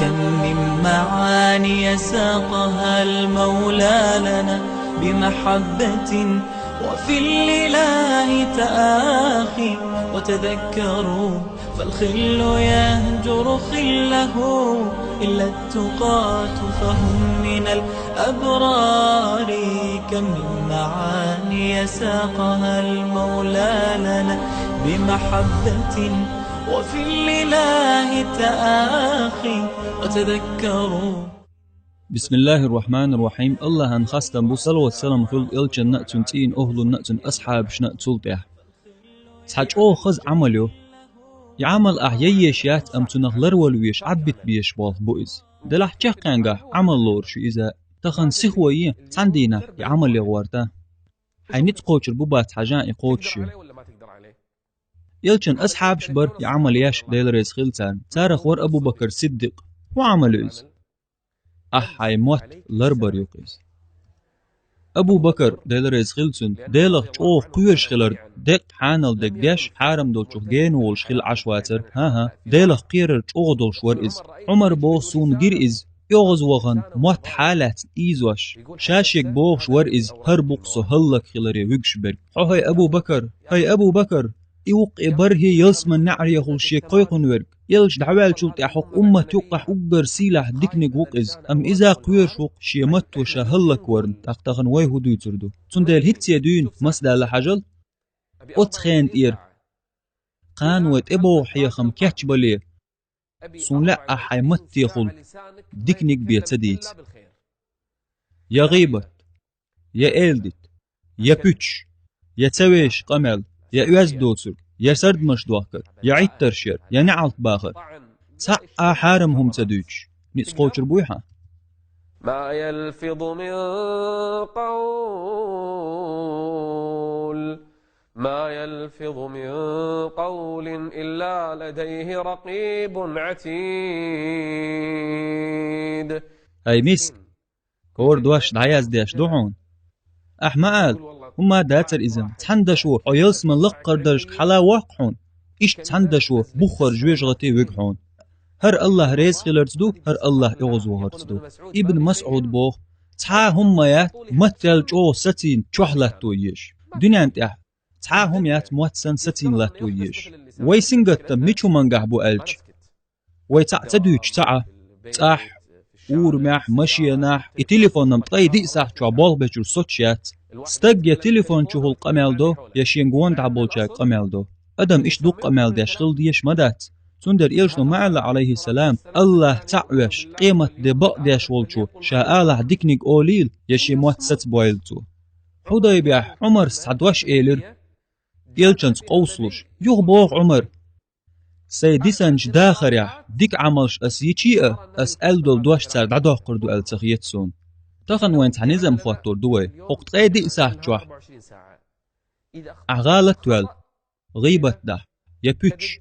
كم من معاني ساقها المولى لنا بمحبة وفي الإله تآخي. وتذكروا فالخل يهجر خله إلا التقاة فهم من الأبرار. كم من معاني ساقها المولى لنا بمحبة وفي الإله تآخي. وتذكروا. بسم الله الرحمن الرحيم. الله هنخستم بصل والسلام خل إلجن نأتن تين أهل نأتن أصحاب شنأ تلتح تحج أو خز عمله يعمل أحييش يات أم تنغلر ولويش عبت بيش باث بوئز دلح جاقانقا عمل لور شو إذا تخن سخوية تاندينا يعمل يغوارتا حينيت قوشر ببات حاجان يقوش يلجن أصحاب شبر يعمل ياش ديل ريس خلتان تارخ ور أبو بكر صدق وعمل إز هاي موت لربر يوقيز أبو بكر ديل ريز خلتن ديلخ چوخ قيرش خلر دق حانل دقاش حارم دول چوخ جين والش خل عشواتر ها ديلخ قيرر چوخ دول شور إز عمر بوصون غير إز يوغز وغن موت حالات إيزوش شاشيك بوغ شور إز هر بقصو هلك خلري ويقشبر هاي أبو بكر يوق إبرهي يلسمن نعري خلشي قيقن ورق يلش دعوال شلط يحق أمة يوقح أبر سيلح ديكنيق وقز أم إذا قوير شوق شيمت وشهلك ورن تختغن ويهدو يتردو تندل هيت يدوين مسدا لحجل أتخين إير قان واتبو حيخم كاتش بلي سون لا أحي مت يخل ديكنيق بيتسديت يا غيبت يا إلدت يا بيتش يا تسويش قمل يا أواز دوتسر يا سرد مش دوكر يا عيد ترشير يا نعلت باخر ساء حارمهم تدوش نسقوشر بويحة ما يلفظ من قول إلا لديه رقيب عتيد. هاي مسك كور دوش دعياز ديش دوحون أحمال وما داتر إذن تحندشو عيلس من لقر درج حلا واقحون إيش تحندشو بخر جويش غتي وقحون هر الله ريز خلرتدو هر الله يغزو هرتدو. ابن مسعود بوخ تحا هم يات متل جو ستين چوحلتو يش دنيا انتح تحا هم يات موتسن ستين لتو يش ويسنگت ميچو منگح بو ألج ويتعتدو يجتعا تح ورمح مشيناح التليفون مطلي دي ساح چو بول بچور سوتشات ستق يا تليفون چو القمال دو يا شينگوان دعبول چاك قمال دو ادم ايش دو قمال دي شغل ديش مدات تندر إيرشنو معلا عليه السلام الله تعوش قيمة دي بق ديش والچو شاء ديكنيك أوليل يشي موت ست بويلتو حديبيح عمر سعدوش إيلر إيلشنس قوصلوش يغبوغ عمر سيديسنج داخر يح ديك عملش أسيچيئة أسأل دول دوش تار دعدوه قردو ألتخيتسون تخن وين تحنيزم خواتور دوي وقت غيدي إساح چوح أغالت توال غيبت ده يا بيتش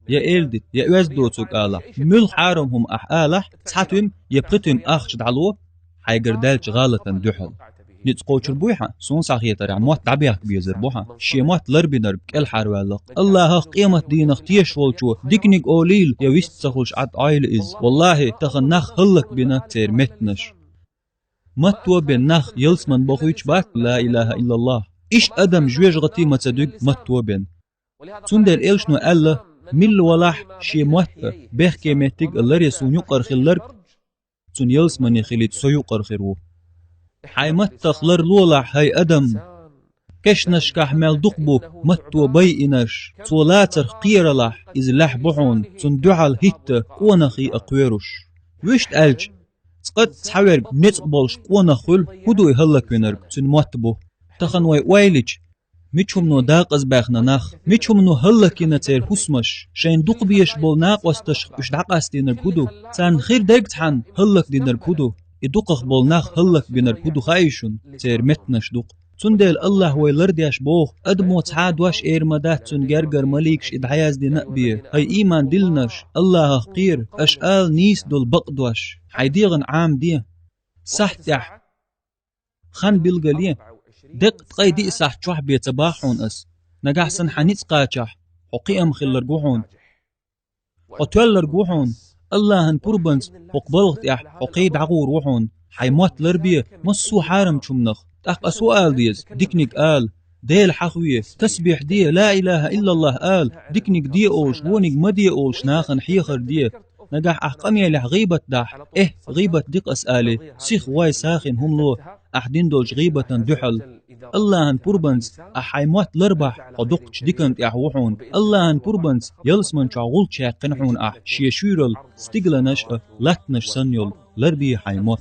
يا إلدت يا أواز دوتوك آلا مل حارمهم آلح تحتوهم يبقتهم أخش دعلو حيقر دالش غالة دوحل نتقوشر بويحة سون ساخية ترع موت دعبيهك بيزر بوحة شيمات لربي نرب كل حروالق الله قيمة دينك تيش والشو ديكنيك أوليل يا ويست سخوش عد عايل إز والله تخنخ هلك بنا تير متنش متو بنخ يلسمن بخويش باك لا إله إلا الله إيش أدم جويج غتي متدوك متو بن تندر إلشنو ألا مل ولاح شي موت بيخ كيمتك اللري سونيو قرخلر تون يلسمن يخليت سويو قرخرو حي متخلر لولاح هاي أدم كشنش كحمل دقبو متو بيئنش تولاتر قيرلاح إذ لح بحون تون دعال هيت قونخي أقويروش ويشت ألج تقد تحوير نتقبلش قونخول هدو يهلك وينرك تون موتبو تخن ويلج ميچوم نو داق از باخنا نخ ميچوم نو هلكينا تير حسمش شين دوق بيش بول ناق واستش اش داق استينر كودو سان خير داقتحن هلك دينر كودو يدوقخ بول ناخ هلك بينر كودو خايشون تير متنش دوق تندل الله ويلردياش بوخ ادمو تعاد واش اير مدات تون جرجر مليكش ادعياز دي نقبيه هاي ايمان دلنش الله قير اشقال نيس دول بقدوش حيديغن عام دي سحتح خان بيلقليه دق تقي دي ساح چوح بيتباحون اس نجاح سن حنيت قاچح حقيقة مخل لرجوحون قتول لرجوحون الله هن بربنز وقبلغت إح وقيد عغور وحون حيموت لربية مصو حارم شمنخ تحق سؤال ديز ديكنيك قال ديل حخوية تسبيح دي لا إله إلا الله قال ديكنيك دي أوش ونيك مدي أوش ناخن حيخر دي نجاح أحقامي لح غيبة دح غيبة ديق أسألي سيخ واي ساخن هم لو أحدين دوج غيبة دحل الله هن بربنز أحيموت لربح قدوقش ديكنت أحوحون الله هن بربنز يلسمن شاغول شاقنحون شيشورل ستيغل نشأ لاتنش سنيول لربي حيموت